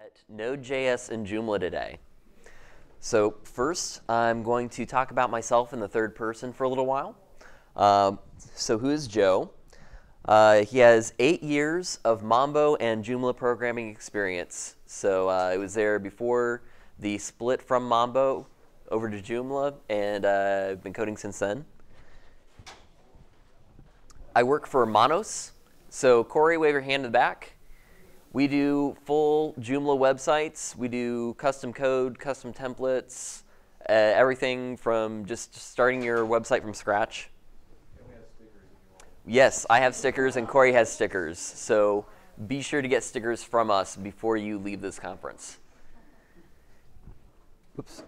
At Node.js and Joomla today. So first, I'm going to talk about myself in the third person for a little while. So who is Joe? He has 8 years of Mambo and Joomla programming experience. So I was there before the split from Mambo over to Joomla, and I've been coding since then. I work for Monos. So Corey, wave your hand in the back. We do full Joomla websites. We do custom code, custom templates, everything from just starting your website from scratch. And we have stickers if you want. Yes, I have stickers and Corey has stickers. So be sure to get stickers from us before you leave this conference. Oops.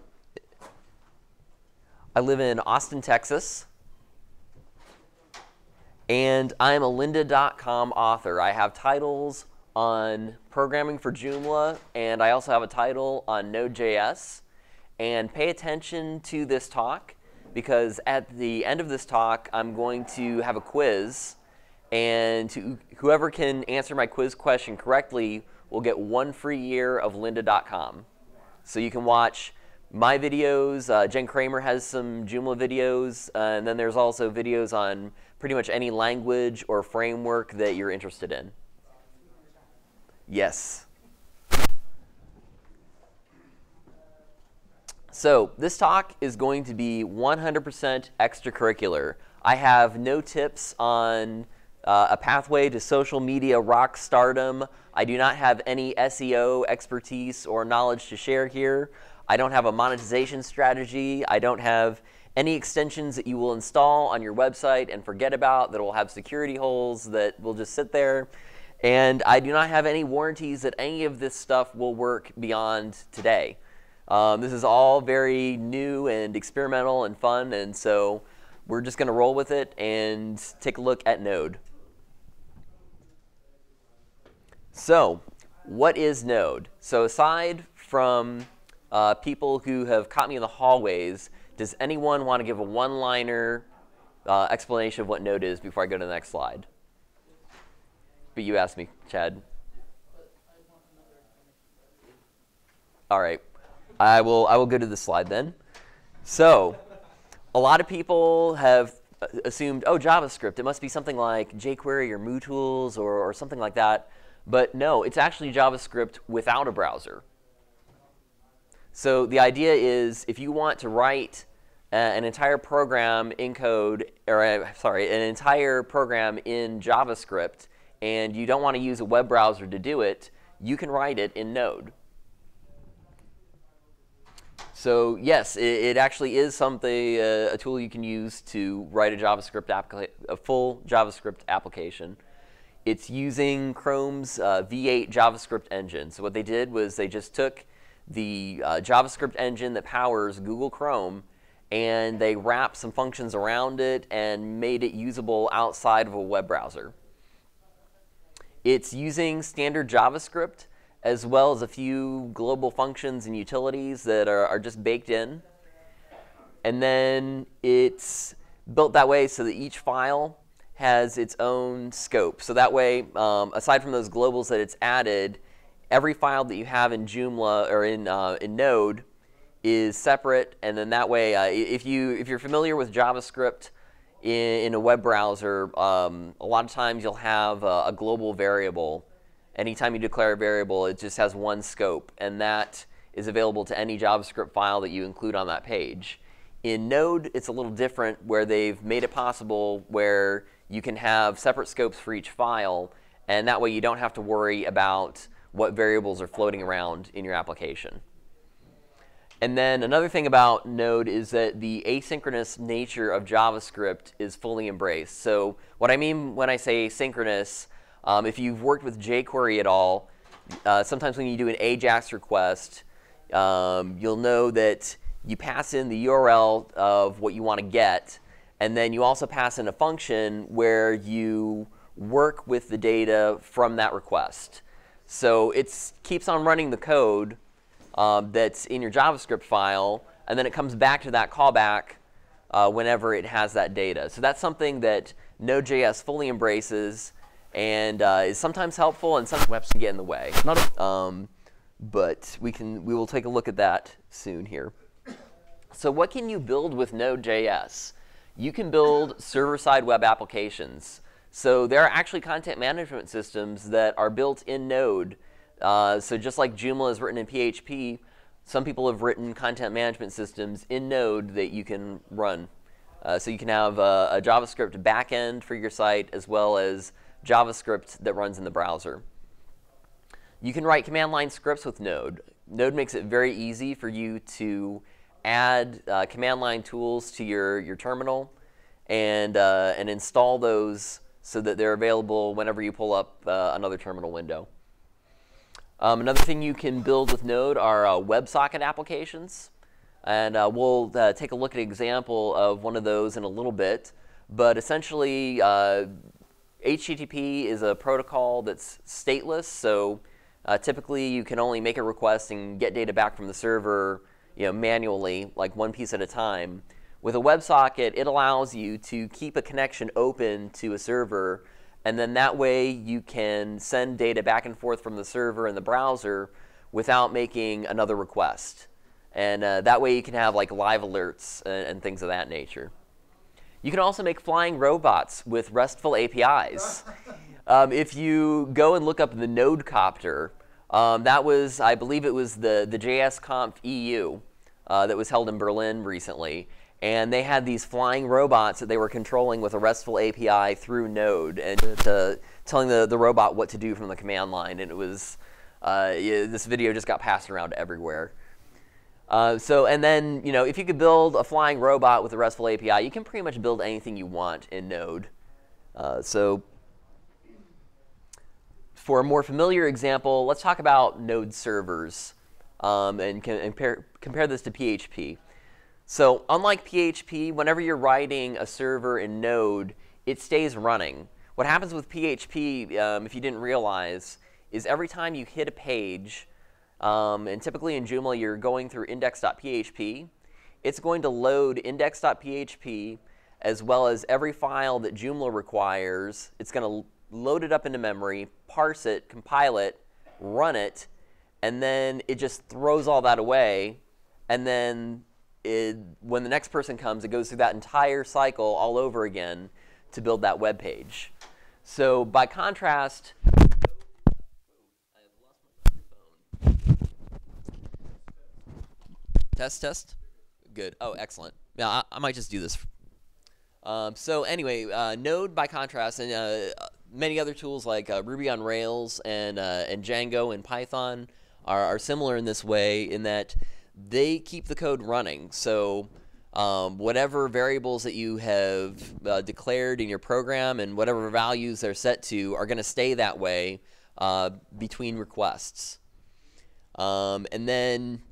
I live in Austin, Texas. And I'm a lynda.com author. I have titles on programming for Joomla, and I also have a title on Node.js. And pay attention to this talk, because at the end of this talk, I'm going to have a quiz, and whoever can answer my quiz question correctly will get 1 free year of lynda.com. So you can watch my videos. Jen Kramer has some Joomla videos, and then there's also videos on pretty much any language or framework that you're interested in. Yes. So this talk is going to be 100% extracurricular. I have no tips on a pathway to social media rock stardom. I do not have any SEO expertise or knowledge to share here. I don't have a monetization strategy. I don't have any extensions that you will install on your website and forget about that will have security holes that will just sit there. And I do not have any warranties that any of this stuff will work beyond today. This is all very new and experimental and fun, and so we're just going to roll with it and take a look at Node. So what is Node? So aside from people who have caught me in the hallways, does anyone want to give a one-liner explanation of what Node is before I go to the next slide? But you asked me, Chad. All right, I will go to the slide then. So a lot of people have assumed, oh, JavaScript, it must be something like jQuery or MooTools or something like that. But no, it's actually JavaScript without a browser. So the idea is if you want to write an entire program in code, or an entire program in JavaScript, and you don't want to use a web browser to do it, you can write it in Node. So yes, it actually is something, a tool you can use to write a full JavaScript application. It's using Chrome's V8 JavaScript engine. So what they did was they just took the JavaScript engine that powers Google Chrome, and they wrapped some functions around it and made it usable outside of a web browser. It's using standard JavaScript as well as a few global functions and utilities that are just baked in. And then it's built that way so that each file has its own scope. So that way, aside from those globals that it's added, every file that you have in Joomla or in Node is separate. And then that way, if you're familiar with JavaScript in a web browser, a lot of times you'll have a global variable. Anytime you declare a variable, it just has one scope, and that is available to any JavaScript file that you include on that page. In Node, it's a little different, where they've made it possible where you can have separate scopes for each file, and that way you don't have to worry about what variables are floating around in your application. And then another thing about Node is that the asynchronous nature of JavaScript is fully embraced. So what I mean when I say asynchronous, if you've worked with jQuery at all, sometimes when you do an AJAX request, you'll know that you pass in the URL of what you want to get, and then you also pass in a function where you work with the data from that request. So it keeps on running the code that's in your JavaScript file, and then it comes back to that callback whenever it has that data. So that's something that Node.js fully embraces and is sometimes helpful, and some webs can get in the way. but we will take a look at that soon here. So what can you build with Node.js? You can build server-side web applications. So there are actually content management systems that are built in Node. So just like Joomla is written in PHP, some people have written content management systems in Node that you can run. So you can have a JavaScript backend for your site as well as JavaScript that runs in the browser. You can write command line scripts with Node. Node makes it very easy for you to add command line tools to your terminal and install those so that they're available whenever you pull up another terminal window. Another thing you can build with Node are WebSocket applications. And we'll take a look at an example of one of those in a little bit. But essentially, HTTP is a protocol that's stateless. So typically, you can only make a request and get data back from the server manually, like one piece at a time. With a WebSocket, it allows you to keep a connection open to a server. And then that way, you can send data back and forth from the server and the browser without making another request. And that way you can have like live alerts and things of that nature. You can also make flying robots with RESTful APIs. If you go and look up the Node Copter, that was, I believe it was the JSConf EU that was held in Berlin recently. And they had these flying robots that they were controlling with a RESTful API through Node and telling the robot what to do from the command line. And it was, this video just got passed around everywhere. And then, if you could build a flying robot with a RESTful API, you can pretty much build anything you want in Node. So for a more familiar example, let's talk about Node servers and compare this to PHP. So unlike PHP, whenever you're writing a server in Node, it stays running. What happens with PHP, if you didn't realize, is every time you hit a page, and typically in Joomla, you're going through index.php. It's going to load index.php as well as every file that Joomla requires. It's going to load it up into memory, parse it, compile it, run it, and then it just throws all that away. And then when the next person comes, it goes through that entire cycle all over again to build that web page. So by contrast, Test. Good. Oh, excellent. Yeah, I might just do this. So anyway, Node, by contrast, and many other tools like Ruby on Rails and Django and Python are similar in this way in that they keep the code running. So whatever variables that you have declared in your program and whatever values they're set to are going to stay that way between requests. And then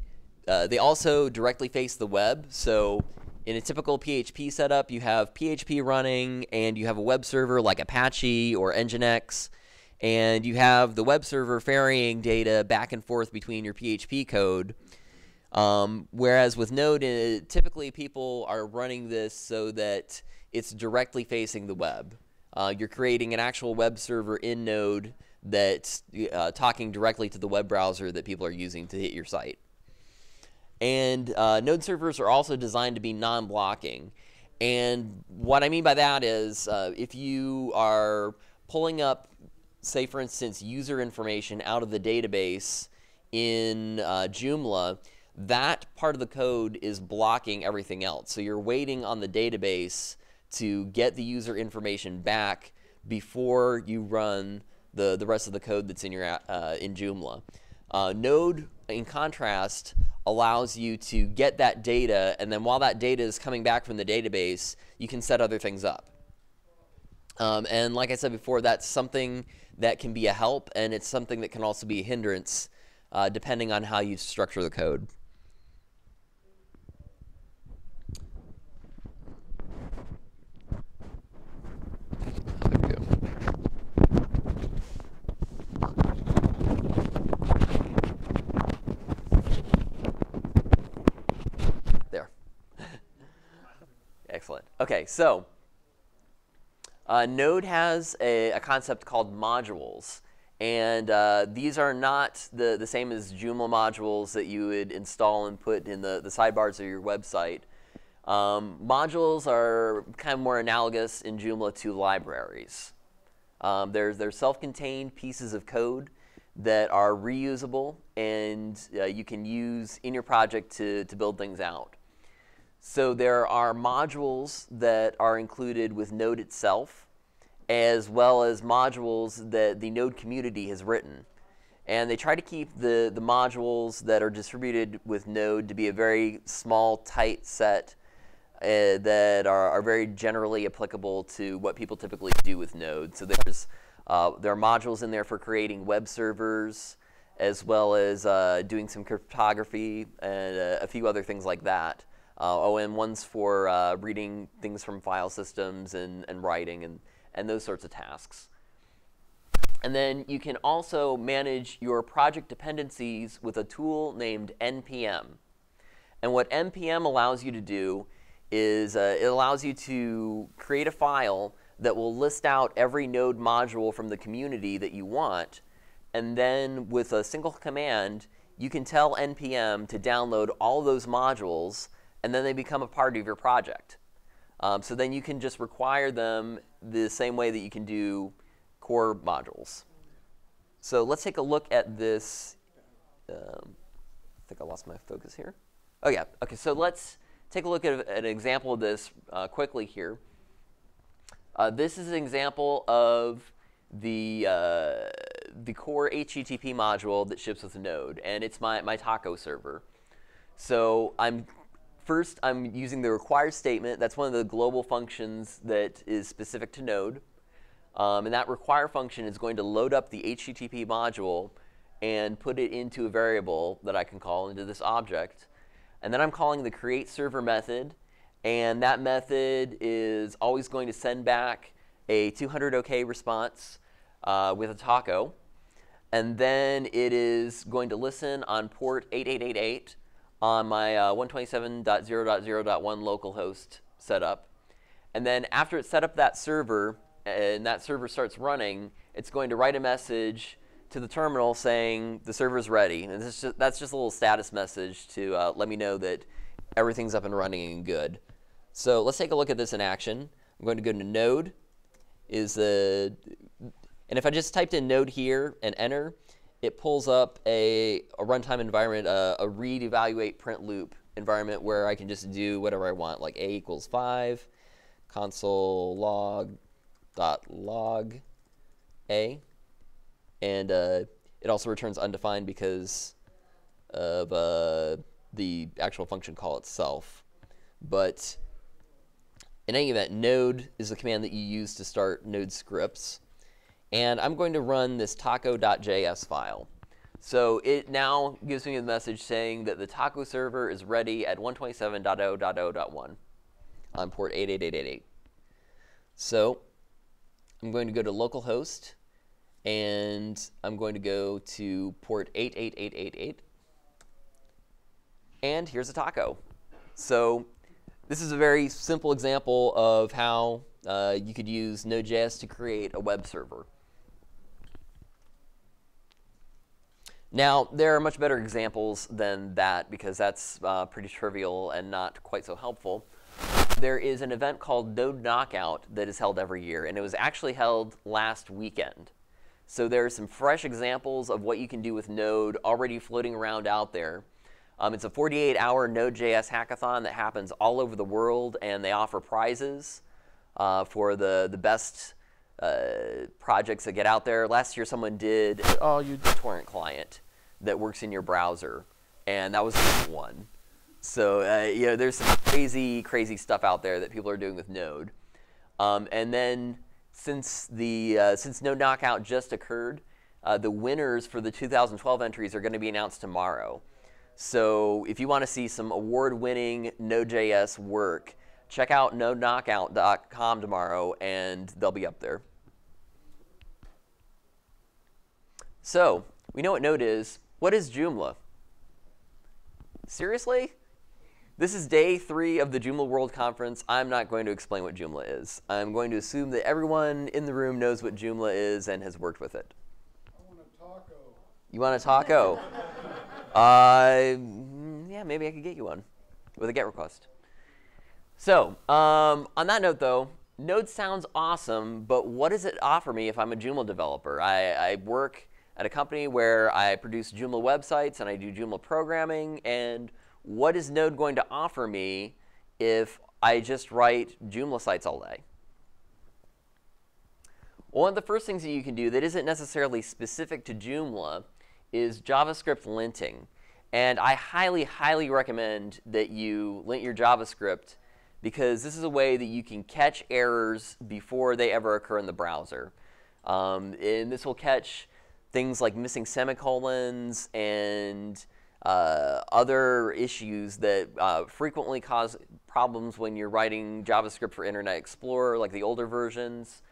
they also directly face the web. So in a typical PHP setup, you have PHP running, and you have a web server like Apache or Nginx, and you have the web server ferrying data back and forth between your PHP code. Whereas with Node, typically people are running this so that it's directly facing the web. You're creating an actual web server in Node that's talking directly to the web browser that people are using to hit your site. And Node servers are also designed to be non-blocking. And what I mean by that is if you are pulling up, say for instance, user information out of the database in Joomla, that part of the code is blocking everything else. So you're waiting on the database to get the user information back before you run the rest of the code that's in your in Joomla. Node, in contrast, allows you to get that data, and then while that data is coming back from the database, you can set other things up. And like I said before, that's something that can be a help, and it's something that can also be a hindrance depending on how you structure the code. There we go. There. Excellent. Okay, so Node has a concept called modules. And these are not the same as Joomla modules that you would install and put in the sidebars of your website. Modules are kind of more analogous in Joomla to libraries. They're self-contained pieces of code that are reusable and you can use in your project to build things out. So there are modules that are included with Node itself, as well as modules that the Node community has written. And they try to keep the modules that are distributed with Node to be a very small, tight set that are very generally applicable to what people typically do with Node. So there are modules in there for creating web servers, as well as doing some cryptography and a few other things like that. And one's for reading things from file systems and writing and those sorts of tasks. And then you can also manage your project dependencies with a tool named npm. And what npm allows you to do is it allows you to create a file that will list out every Node module from the community that you want. And then with a single command, you can tell npm to download all those modules, and then they become a part of your project. So then you can just require them the same way that you can do core modules. So let's take a look at this. I think I lost my focus here. Oh, yeah. OK, so let's take a look at an example of this quickly here. This is an example of the core HTTP module that ships with Node, and it's my taco server. So First, I'm using the require statement. That's one of the global functions that is specific to Node. And that require function is going to load up the HTTP module and put it into a variable that I can call into this object. And then I'm calling the create server method. And that method is always going to send back a 200 OK response with a taco. And then it is going to listen on port 8888 on my 127.0.0.1 localhost setup. And then after it's set up that server, and that server starts running, it's going to write a message to the terminal saying the server's ready. And that's just a little status message to let me know that everything's up and running and good. So let's take a look at this in action. I'm going to go to Node. And if I just typed in Node here and enter, it pulls up a runtime environment, a read, evaluate, print loop environment where I can just do whatever I want, like a equals 5, console log a. And it also returns undefined because of the actual function call itself. But in any event, node is the command that you use to start Node scripts. And I'm going to run this taco.js file. So it now gives me a message saying that the taco server is ready at 127.0.0.1 on port 8888. So I'm going to go to localhost, and I'm going to go to port 88888. And here's a taco. So this is a very simple example of how you could use Node.js to create a web server. Now, there are much better examples than that because that's pretty trivial and not quite so helpful. There is an event called Node Knockout that is held every year, and it was actually held last weekend. So there are some fresh examples of what you can do with Node already floating around out there. It's a 48-hour Node.js hackathon that happens all over the world, and they offer prizes for the best projects that get out there. Last year, someone did a torrent client that works in your browser, and that was just one. So there's some crazy, crazy stuff out there that people are doing with Node. And then since Node Knockout just occurred, the winners for the 2012 entries are going to be announced tomorrow. So if you want to see some award-winning Node.js work, check out nodeknockout.com tomorrow, and they'll be up there. So we know what Node is. What is Joomla? Seriously? This is day 3 of the Joomla World Conference. I'm not going to explain what Joomla is. I'm going to assume that everyone in the room knows what Joomla is and has worked with it. I want You want a taco? Yeah, maybe I could get you one with a GET request. So, on that note, though, Node sounds awesome, but what does it offer me if I'm a Joomla developer? I work at a company where I produce Joomla websites and I do Joomla programming, and what is Node going to offer me if I just write Joomla sites all day? One of the first things that you can do that isn't necessarily specific to Joomla is JavaScript linting. And I highly, highly recommend that you lint your JavaScript, because this is a way that you can catch errors before they ever occur in the browser. And this will catch things like missing semicolons and other issues that frequently cause problems when you're writing JavaScript for Internet Explorer, like the older versions.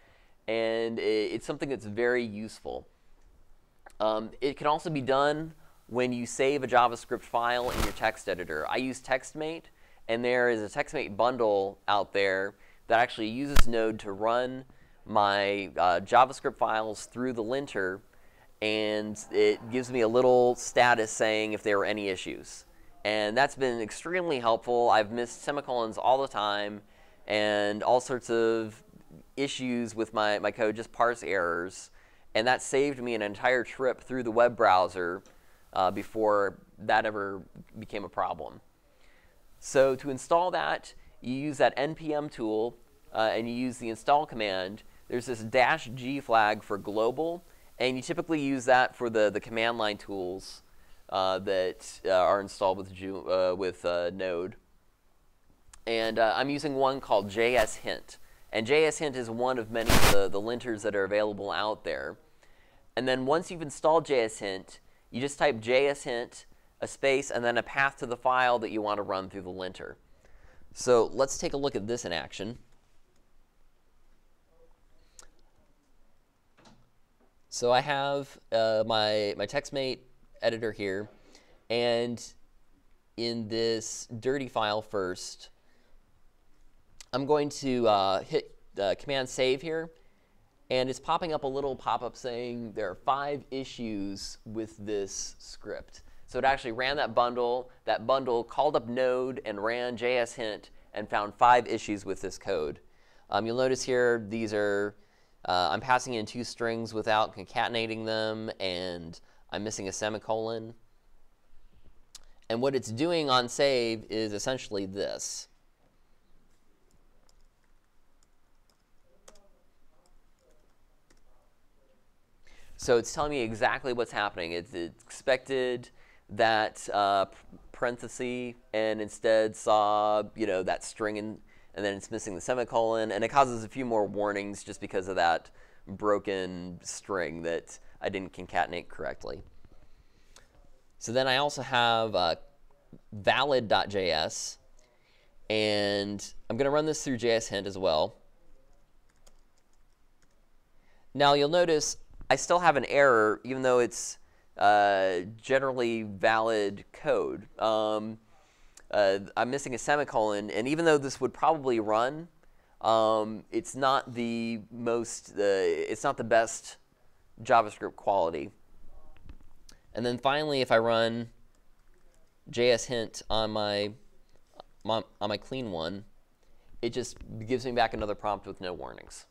And it's something that's very useful. It can also be done when you save a JavaScript file in your text editor. I use TextMate, and there is a TextMate bundle out there that actually uses Node to run my JavaScript files through the linter, and it gives me a little status saying if there were any issues. And that's been extremely helpful. I've missed semicolons all the time, and all sorts of issues with my code, just parse errors. And that saved me an entire trip through the web browser before that ever became a problem. So to install that, you use that npm tool, and you use the install command. There's this -g flag for global, and you typically use that for the command line tools that are installed with Node. And I'm using one called JS Hint. And JS Hint is one of many of the linters that are available out there. And then once you've installed JS Hint, you just type JS Hint, a space, and then a path to the file that you want to run through the linter. So let's take a look at this in action. So I have my TextMate editor here, and in this dirty file first, I'm going to hit Command Save here, and it's popping up a little pop-up saying there are 5 issues with this script. So it actually ran that bundle. That bundle called up Node and ran JS Hint and found 5 issues with this code. You'll notice here these are I'm passing in 2 strings without concatenating them, and I'm missing a semicolon. And what it's doing on save is essentially this. So it's telling me exactly what's happening. It expected that parenthesis and instead saw that string, and then it's missing the semicolon. And it causes a few more warnings just because of that broken string that I didn't concatenate correctly. So then I also have valid.js. And I'm going to run this through JS Hint as well. Now you'll notice I still have an error, even though it's generally valid code. I'm missing a semicolon, and even though this would probably run, it's not the best JavaScript quality. And then finally, if I run JS Hint on my clean one, it just gives me back another prompt with no warnings.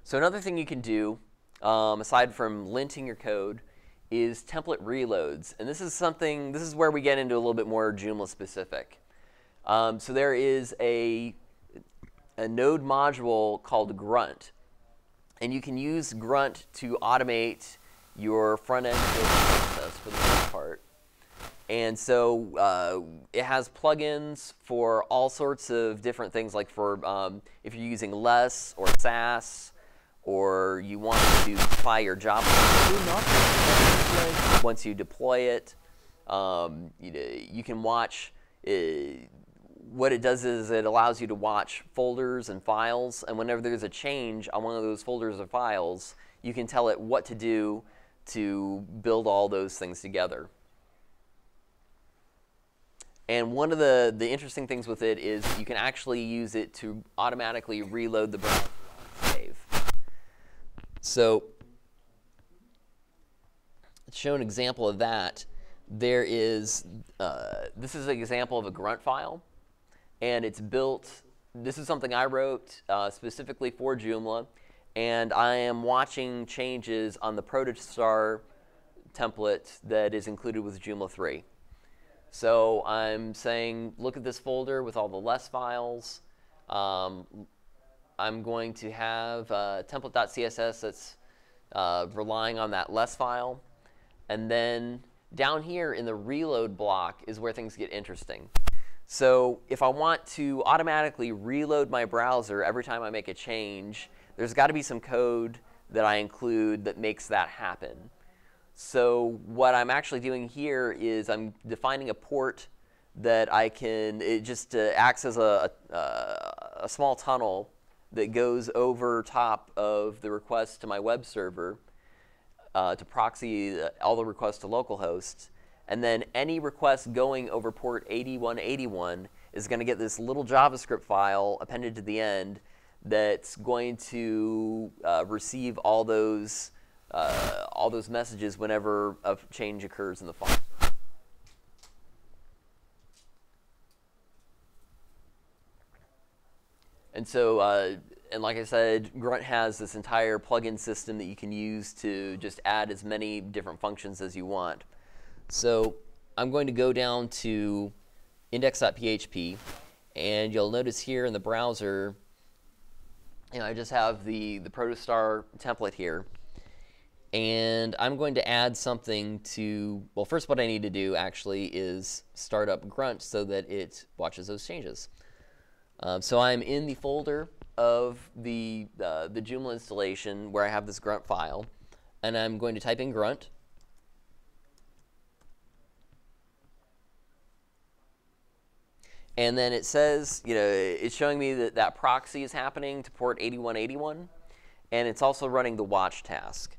So another thing you can do, aside from linting your code, is template reloads. And this is where we get into a little bit more Joomla specific. So there is a Node module called Grunt. And you can use Grunt to automate your front-end process for the most part. And so it has plugins for all sorts of different things, like for if you're using less or Sass, or you want to modify your JavaScript once you deploy it. You can watch. What it does is it allows you to watch folders and files, and whenever there's a change on one of those folders or files, you can tell it what to do to build all those things together. And one of the interesting things with it is you can actually use it to automatically reload the browser save. So to show an example of that, there is this is an example of a Grunt file, and it's built. This is something I wrote specifically for Joomla, and I am watching changes on the protostar template that is included with Joomla 3. So I'm saying, look at this folder with all the less files. I'm going to have template.css that's relying on that less file. And then down here in the reload block is where things get interesting. So if I want to automatically reload my browser every time I make a change, there's got to be some code that I include that makes that happen. So what I'm actually doing here is I'm defining a port that I can, it just acts as a small tunnel that goes over top of the request to my web server to proxy all the requests to localhost. And then any request going over port 8181 is going to get this little JavaScript file appended to the end that's going to receive all those messages whenever a change occurs in the file. And so, and like I said, Grunt has this entire plugin system that you can use to just add as many different functions as you want. So I'm going to go down to index.php, and you'll notice here in the browser, I just have the protostar template here. And I'm going to add something to, well, first what I need to do actually is start up Grunt so that it watches those changes. So I'm in the folder of the Joomla installation where I have this Grunt file, and I'm going to type in Grunt. And then it says, it's showing me that that proxy is happening to port 8181, and it's also running the watch task.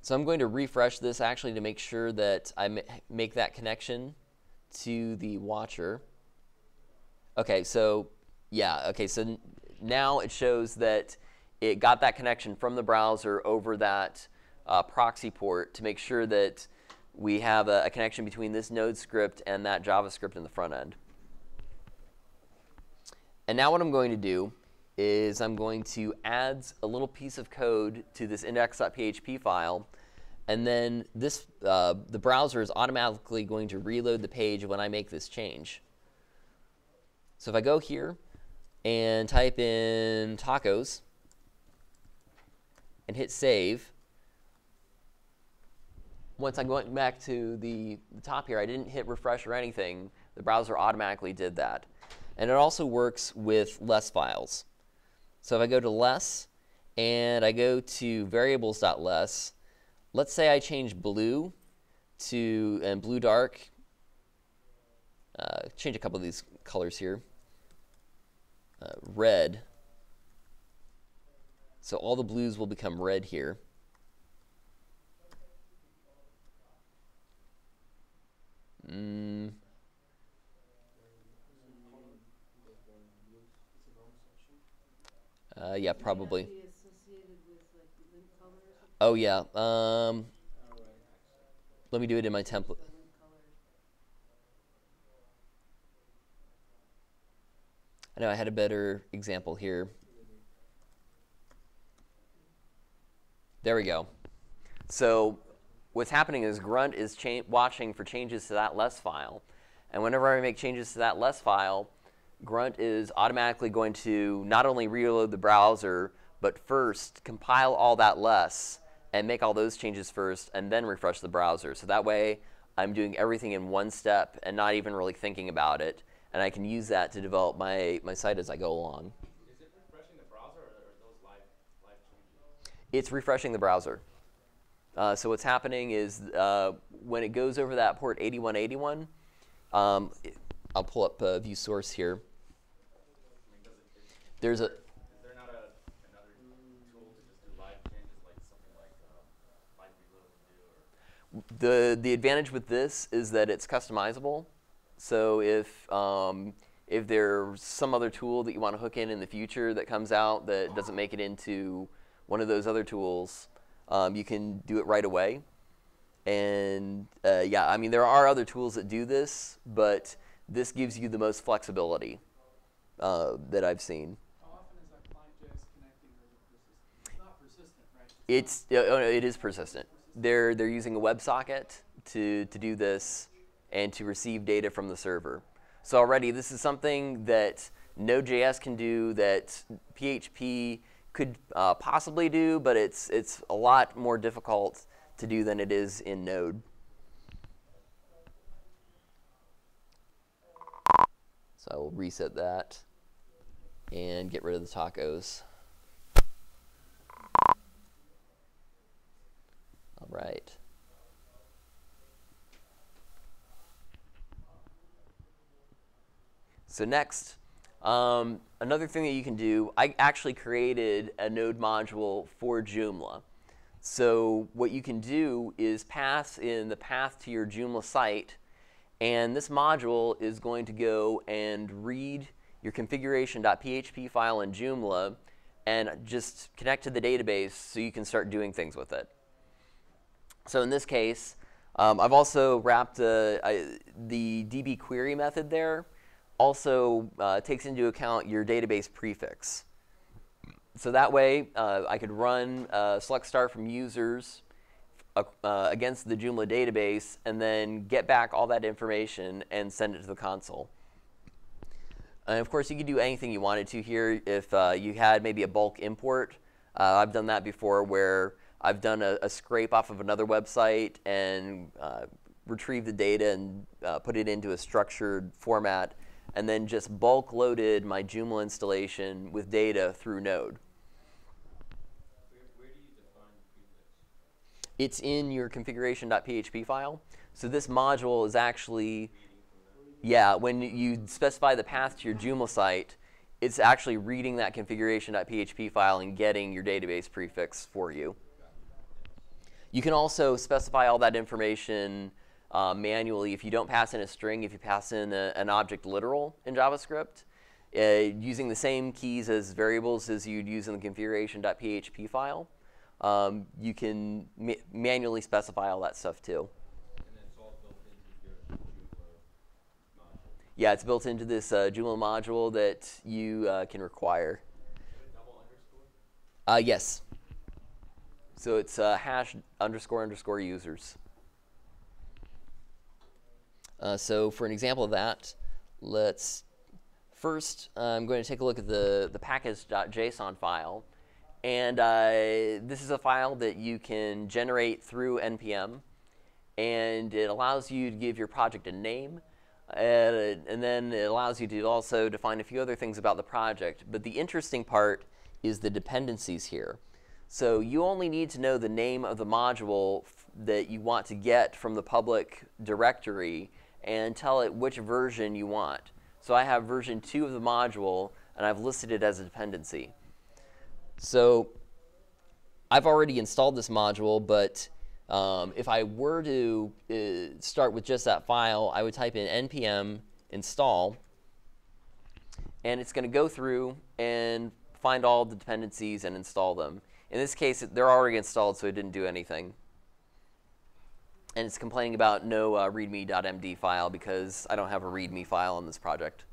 So I'm going to refresh this actually to make sure that I make that connection to the watcher. Okay, so yeah, okay, so now it shows that it got that connection from the browser over that proxy port to make sure that we have a connection between this Node script and that JavaScript in the front end. And now what I'm going to do is I'm going to add a little piece of code to this index.php file, and then this the browser is automatically going to reload the page when I make this change. So if I go here and type in tacos and hit save, once I'm going back to the top here, I didn't hit refresh or anything. The browser automatically did that. And it also works with less files. So if I go to less and I go to variables.less, let's say I change blue to, and blue dark, change a couple of these colors here, red. So all the blues will become red here. Yeah, probably. Oh, yeah. Let me do it in my template. I know I had a better example here. There we go. So what's happening is Grunt is watching for changes to that less file. And whenever I make changes to that less file, Grunt is automatically going to not only reload the browser, but first compile all that less and make all those changes first and then refresh the browser. So that way I'm doing everything in one step and not even really thinking about it. And I can use that to develop my site as I go along. Is it refreshing the browser or are those live changes? It's refreshing the browser. So what's happening is when it goes over that port 8181, I'll pull up view source here. There's a. Is there not another tool to just do live changes, like something like live reload would do? Or? The advantage with this is that it's customizable. So if there's some other tool that you want to hook in the future that comes out that doesn't make it into one of those other tools, you can do it right away. And yeah, I mean, there are other tools that do this, but this gives you the most flexibility that I've seen. How often is that client.js connecting, or is it persistent? It's not persistent, right? It is persistent. They're using a WebSocket to do this and to receive data from the server. So already this is something that Node.js can do that PHP could possibly do, but it's a lot more difficult to do than it is in Node. So I will reset that and get rid of the tacos. All right. So next, another thing that you can do, I actually created a Node module for Joomla. So what you can do is pass in the path to your Joomla site, and this module is going to go and read your configuration.php file in Joomla and just connect to the database so you can start doing things with it. So in this case, I've also wrapped the DB query method there. Also takes into account your database prefix. So that way, I could run select start from users against the Joomla database and then get back all that information and send it to the console. And of course, you could do anything you wanted to here. If you had maybe a bulk import, I've done that before where I've done a scrape off of another website and retrieved the data and put it into a structured format, and then just bulk loaded my Joomla installation with data through Node. Where do you define the prefix? It's in your configuration.php file. So this module is actually, yeah, when you specify the path to your Joomla site, it's actually reading that configuration.php file and getting your database prefix for you. You can also specify all that information manually if you don't pass in a string, if you pass in an object literal in JavaScript, using the same keys as variables as you'd use in the configuration.php file. You can manually specify all that stuff too. And it's all built into your Joomla module. Yeah, it's built into this Joomla module that you can require. Double underscore? Yes. So it's hash __ users. So for an example of that, let's first, I'm going to take a look at the package.json file. And this is a file that you can generate through NPM. And it allows you to give your project a name. And then it allows you to also define a few other things about the project. But the interesting part is the dependencies here. So you only need to know the name of the module that you want to get from the public directory and tell it which version you want. So I have version 2 of the module, and I've listed it as a dependency. So I've already installed this module, but if I were to start with just that file, I would type in npm install, and it's going to go through and find all the dependencies and install them. In this case, they're already installed, so it didn't do anything. And it's complaining about no readme.md file because I don't have a readme file on this project.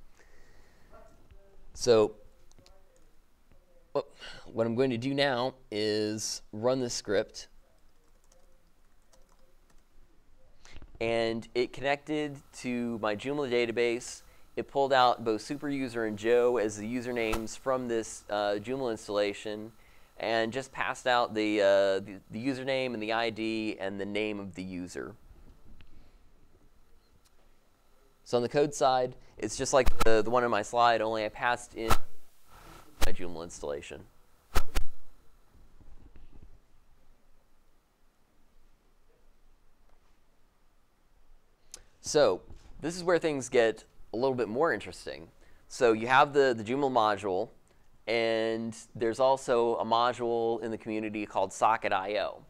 So what I'm going to do now is run this script. And it connected to my Joomla database. It pulled out both superuser and Joe as the usernames from this Joomla installation, and just passed out the username and the ID and the name of the user. So on the code side, it's just like the one in my slide, only I passed in my Joomla installation. So this is where things get a little bit more interesting. So you have the Joomla module, and there's also a module in the community called Socket.io.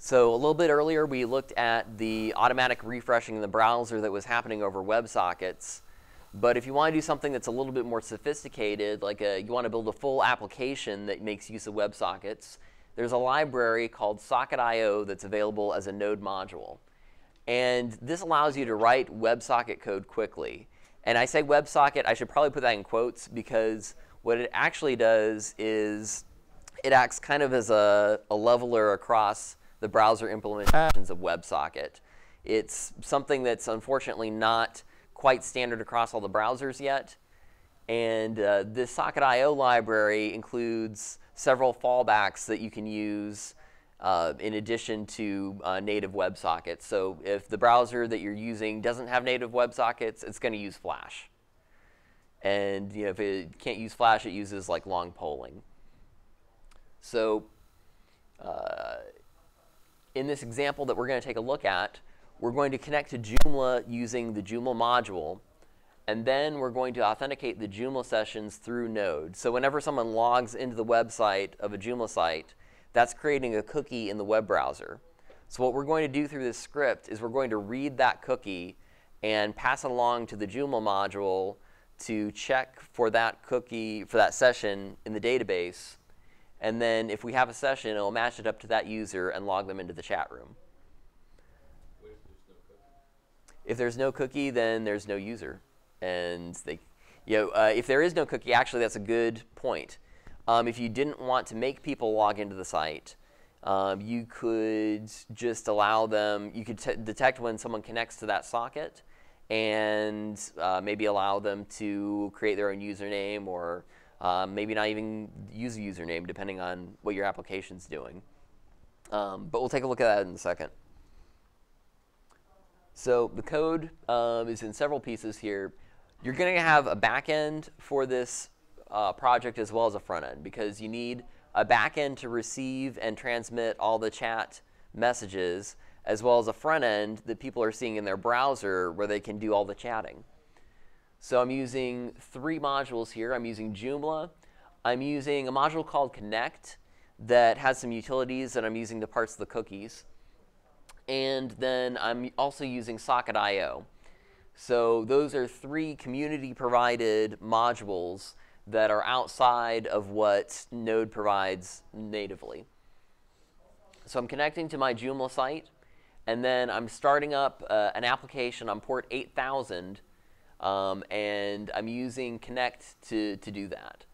So a little bit earlier, we looked at the automatic refreshing in the browser that was happening over WebSockets. But if you want to do something that's a little bit more sophisticated, like you want to build a full application that makes use of WebSockets, there's a library called Socket.io that's available as a Node module. And this allows you to write WebSocket code quickly. And I say WebSocket, I should probably put that in quotes, because what it actually does is it acts kind of as a leveler across the browser implementations of WebSocket. It's something that's unfortunately not quite standard across all the browsers yet. And this Socket.io library includes several fallbacks that you can use in addition to native WebSockets. So if the browser that you're using doesn't have native WebSockets, it's going to use Flash. And if it can't use Flash, it uses like long polling. So in this example that we're going to take a look at, we're going to connect to Joomla using the Joomla module. And then we're going to authenticate the Joomla sessions through Node. So whenever someone logs into the website of a Joomla site, that's creating a cookie in the web browser. So what we're going to do through this script is we're going to read that cookie and pass it along to the Joomla module to check for that cookie, for that session in the database. And then if we have a session, it'll match it up to that user and log them into the chat room. If there's no cookie, then there's no user. And if there is no cookie, actually that's a good point. If you didn't want to make people log into the site, you could just allow them, you could detect when someone connects to that socket and maybe allow them to create their own username, or maybe not even use a username depending on what your application's doing. But we'll take a look at that in a second. So the code is in several pieces here. You're going to have a back end for this project as well as a front end, because you need a back end to receive and transmit all the chat messages, as well as a front end that people are seeing in their browser where they can do all the chatting. So I'm using 3 modules here. I'm using Joomla. I'm using a module called Connect that has some utilities that I'm using to parse the cookies. And then I'm also using Socket.io. So those are 3 community-provided modules that are outside of what Node provides natively. So I'm connecting to my Joomla site, and then I'm starting up an application on port 8000, and I'm using Connect to do that.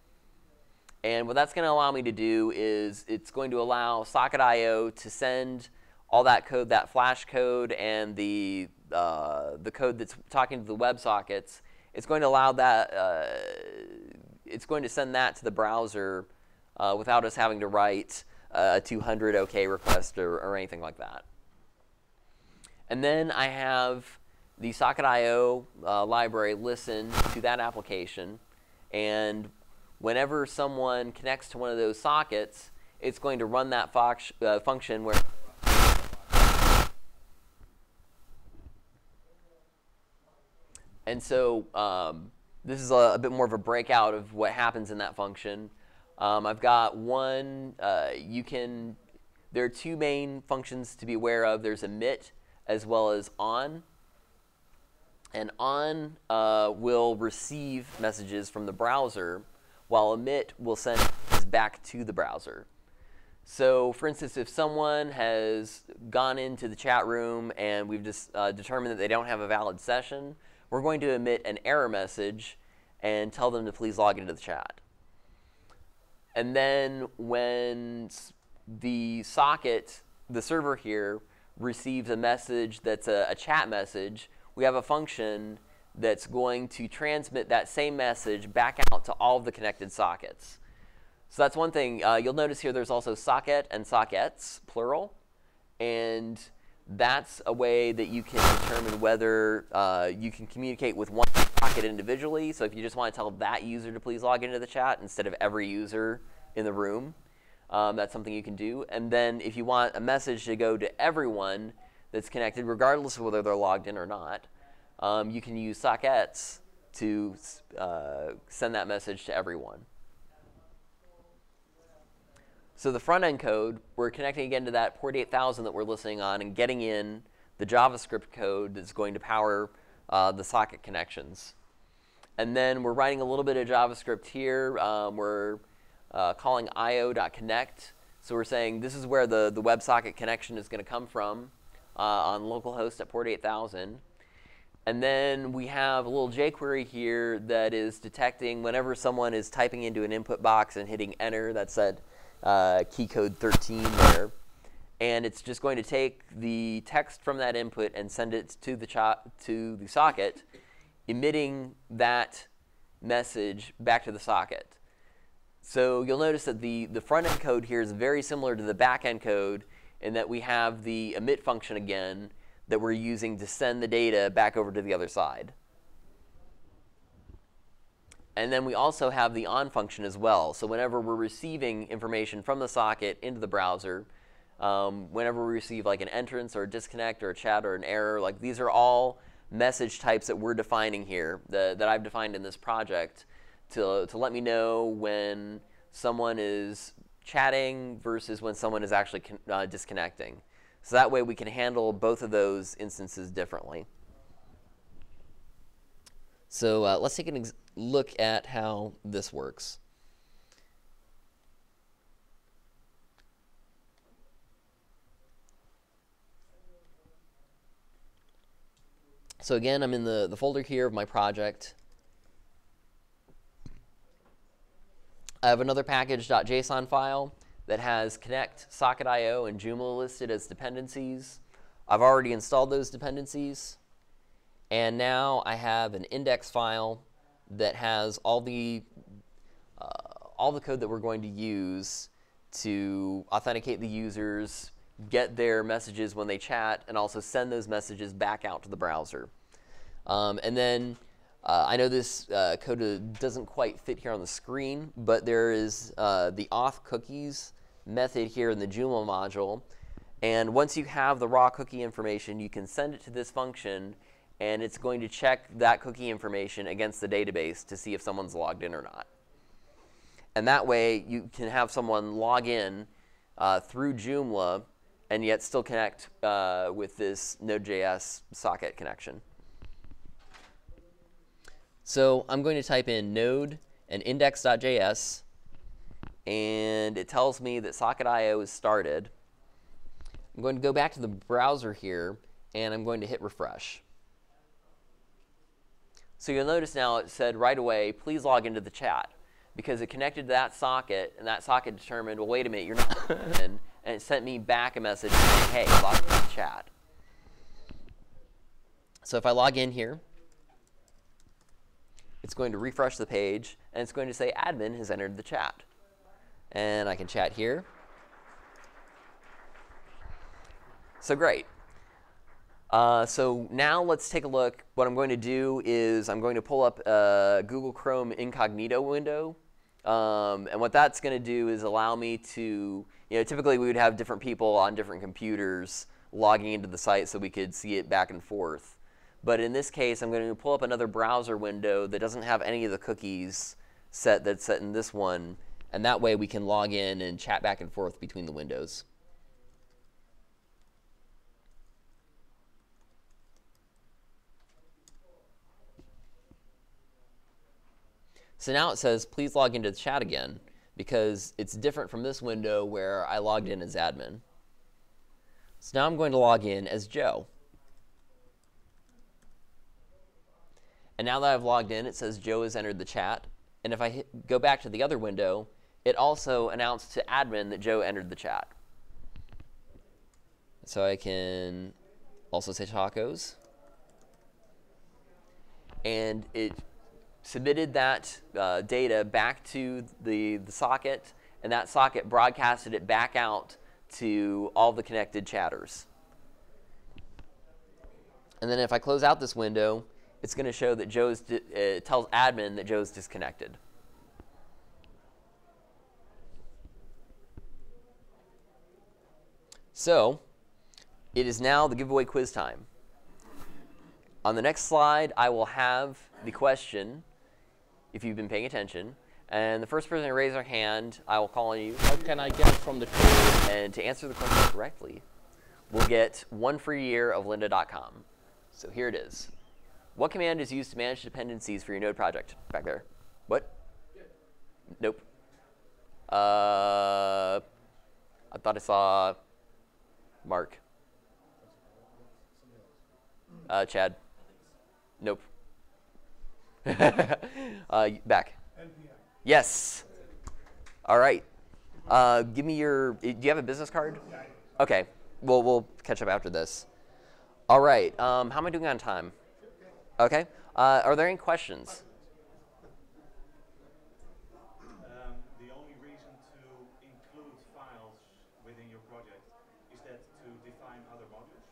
And what that's going to allow me to do is it's going to allow Socket.io to send all that code, that Flash code, and the code that's talking to the WebSockets. It's going to allow that. It's going to send that to the browser without us having to write a 200 OK request or anything like that. And then I have the Socket.io library listen to that application, and whenever someone connects to one of those sockets, it's going to run that function where and so this is a bit more of a breakout of what happens in that function. I've got one, there are 2 main functions to be aware of. There's emit as well as on. And on will receive messages from the browser, while emit will send messages back to the browser. So for instance, if someone has gone into the chat room and we've just determined that they don't have a valid session, we're going to emit an error message and tell them to please log into the chat. And then when the socket, the server here, receives a message that's a chat message, we have a function that's going to transmit that same message back out to all of the connected sockets. So that's one thing. You'll notice here there's also socket and sockets, plural. And that's a way that you can determine whether you can communicate with one socket individually. So if you just want to tell that user to please log into the chat instead of every user in the room, that's something you can do. And then if you want a message to go to everyone that's connected, regardless of whether they're logged in or not, you can use sockets to send that message to everyone. So the front end code, we're connecting again to that port 8000 that we're listening on and getting in the JavaScript code that's going to power the socket connections. And then we're writing a little bit of JavaScript here. We're calling io.connect. So we're saying this is where the WebSocket connection is going to come from on localhost at port 8000. And then we have a little jQuery here that is detecting whenever someone is typing into an input box and hitting enter. That's that key code 13 there. And it's just going to take the text from that input and send it to the socket, emitting that message back to the socket. So you'll notice that the front-end code here is very similar to the back-end code in that we have the emit function again that we're using to send the data back over to the other side. And then we also have the on function as well. So whenever we're receiving information from the socket into the browser, whenever we receive like an entrance or a disconnect or a chat or an error, like these are all message types that we're defining here, that I've defined in this project to let me know when someone is chatting versus when someone is actually disconnecting. So that way we can handle both of those instances differently. So let's take a look at how this works. So again, I'm in the folder here of my project. I have another package.json file that has connect, socket.io, and Joomla listed as dependencies. I've already installed those dependencies. And now I have an index file that has all the code that we're going to use to authenticate the users, get their messages when they chat, and also send those messages back out to the browser. And then I know this code doesn't quite fit here on the screen, but there is the auth cookies method here in the Joomla module. And once you have the raw cookie information, you can send it to this function, and it's going to check that cookie information against the database to see if someone's logged in or not. And that way, you can have someone log in through Joomla and yet still connect with this Node.js socket connection. So I'm going to type in node and index.js, and it tells me that socket.io is started. I'm going to go back to the browser here, and I'm going to hit refresh. So you'll notice now it said right away, please log into the chat, because it connected to that socket, and that socket determined, well, wait a minute, you're not in, and it sent me back a message saying, hey, log into the chat. So if I log in here, it's going to refresh the page, and it's going to say admin has entered the chat. And I can chat here. So great. So now let's take a look. What I'm going to do is I'm going to pull up a Google Chrome incognito window. And what that's going to do is allow me to, typically we would have different people on different computers logging into the site so we could see it back and forth. But in this case, I'm going to pull up another browser window that doesn't have any of the cookies that's set in this one. And that way we can log in and chat back and forth between the windows. So now it says, please log into the chat again, because it's different from this window where I logged in as admin. So now I'm going to log in as Joe. And now that I've logged in, it says Joe has entered the chat. And if I go back to the other window, it also announced to admin that Joe entered the chat. So I can also say tacos. And it submitted that data back to the socket, and that socket broadcasted it back out to all the connected chatters. And then if I close out this window, it's going to show that it tells admin that Joe's disconnected. So it is now the giveaway quiz time. On the next slide, I will have the question, if you've been paying attention, And the first person to raise their hand, I will call on you. What can I get from the code? And to answer the question correctly, we'll get 1 free year of lynda.com. So here it is. What command is used to manage dependencies for your Node project? Back there. What? Nope. I thought I saw Mark. Chad. Nope. Back. Yes. All right. Give me your. Do you have a business card? Okay. Well, we'll catch up after this. All right. How am I doing on time? Okay. Are there any questions? The only reason to include files within your project is that to define other modules?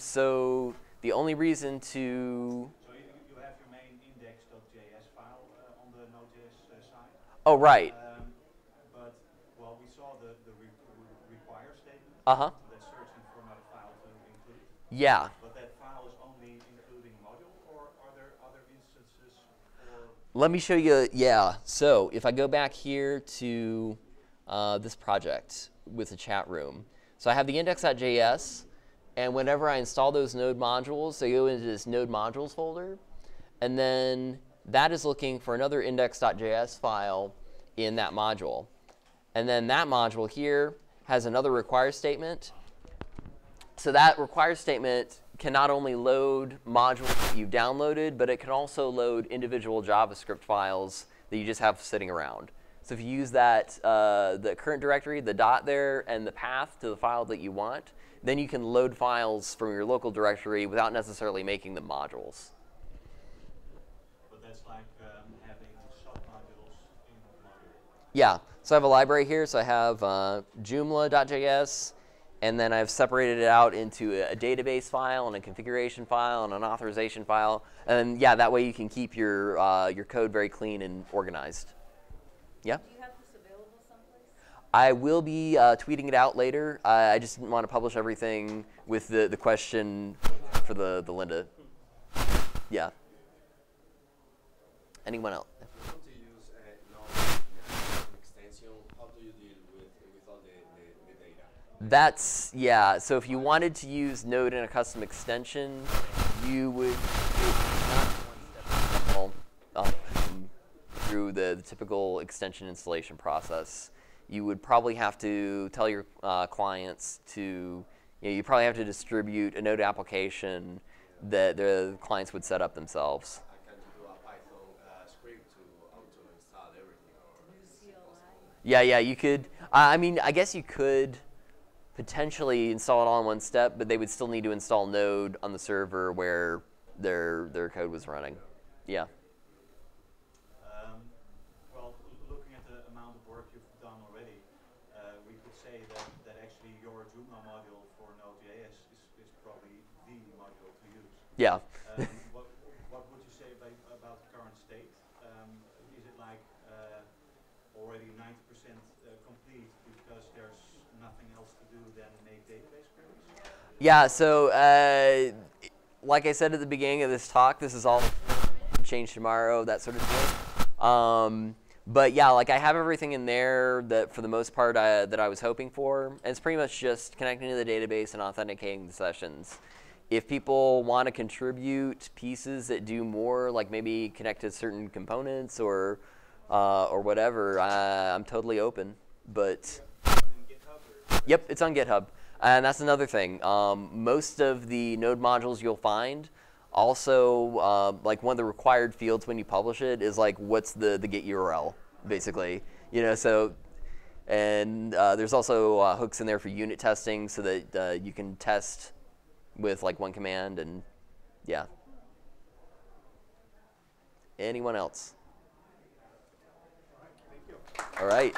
So the only reason to. So you have your main index.js file on the Node.js side. Oh, right. But, well, we saw the require statement. Uh-huh. That's searching for another file to include. Yeah. But that file is only including module, or are there other instances for... Let me show you. Yeah. So if I go back here to this project with the chat room. So I have the index.js. And whenever I install those node modules, they go into this node modules folder. And then that is looking for another index.js file in that module. And then that module here has another require statement. So that require statement can not only load modules that you've downloaded, but it can also load individual JavaScript files that you just have sitting around. So if you use that, the current directory, the dot there, and the path to the file that you want, then you can load files from your local directory without necessarily making them modules. But that's like having sub-modules in a module. Yeah. So I have a library here. So I have Joomla.js, and then I've separated it out into a database file and a configuration file and an authorization file. And yeah, that way you can keep your code very clean and organized. Yeah? Do you have this available someplace? I will be tweeting it out later. I just didn't want to publish everything with the question for the Lynda. Yeah. Anyone else? If you want to use Node extension, how do you deal with all the data? That's, yeah. So if you wanted to use Node in a custom extension, you would through the typical extension installation process. You would probably have to tell your clients to, you probably have to distribute a Node application that the clients would set up themselves. Can you do a Python script to auto-install everything? Yeah, you could. I mean, I guess you could potentially install it all in one step, but they would still need to install Node on the server where their code was running. Yeah. Well, looking at the amount of work you've done already, we could say that actually your Joomla module for Node.js is probably the module to use. Yeah. What would you say about the current state? Is it like already 90% complete because there's nothing else to do than make database queries? Yeah, so like I said at the beginning of this talk, this is all change tomorrow, that sort of thing. But yeah, like I have everything in there that for the most part that I was hoping for. And it's pretty much just connecting to the database and authenticating the sessions. If people want to contribute pieces that do more, like maybe connect to certain components or whatever, I'm totally open. But yep, it's on GitHub. And that's another thing. Most of the Node modules you'll find also, like one of the required fields when you publish it is like, what's the Git URL, basically. So, and there's also hooks in there for unit testing so that you can test with like one command and yeah. Anyone else? Thank you. All right.